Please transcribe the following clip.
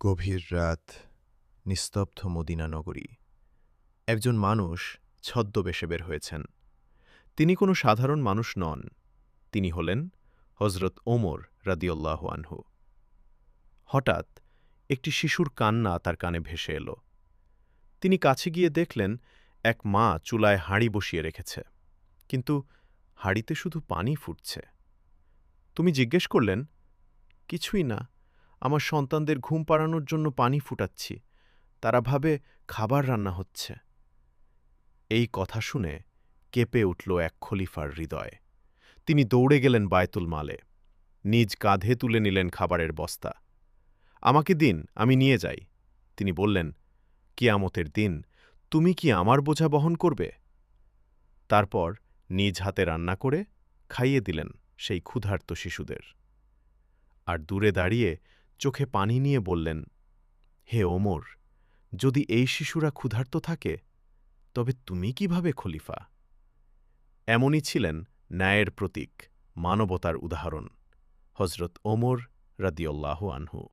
গভীর রাত, নিস্তব্ধ মদিনা নগরী। একজন মানুষ ছদ্মবেশে বের হয়েছেন। তিনি কোনো সাধারণ মানুষ নন। তিনি হলেন হজরত ওমর রাদিয়াল্লাহু আনহু। হঠাৎ একটি শিশুর কান্না তার কানে ভেসে এল। তিনি কাছে গিয়ে দেখলেন এক মা চুলায় হাঁড়ি বসিয়ে রেখেছে, কিন্তু হাঁড়িতে শুধু পানি ফুটছে। তুমি জিজ্ঞেস করলেন, কিছুই না, আমার সন্তানদের ঘুম পাড়ানোর জন্য পানি ফুটাচ্ছি, তারা ভাবে খাবার রান্না হচ্ছে। এই কথা শুনে কেঁপে উঠল এক খলিফার হৃদয়। তিনি দৌড়ে গেলেন বায়তুল মালে, নিজ কাঁধে তুলে নিলেন খাবারের বস্তা। আমাকে দিন, আমি নিয়ে যাই। তিনি বললেন, কিয়ামতের দিন তুমি কি আমার বোঝা বহন করবে? তারপর নিজ হাতে রান্না করে খাইয়ে দিলেন সেই ক্ষুধার্ত শিশুদের। আর দূরে দাঁড়িয়ে চোখে পানি নিয়ে বললেন, হে ওমর, যদি এই শিশুরা ক্ষুধার্ত থাকে, তবে তুমি কিভাবে খলিফা? এমনই ছিলেন ন্যায়ের প্রতীক, মানবতার উদাহরণ, হজরত ওমর রাদিয়াল্লাহু আনহু।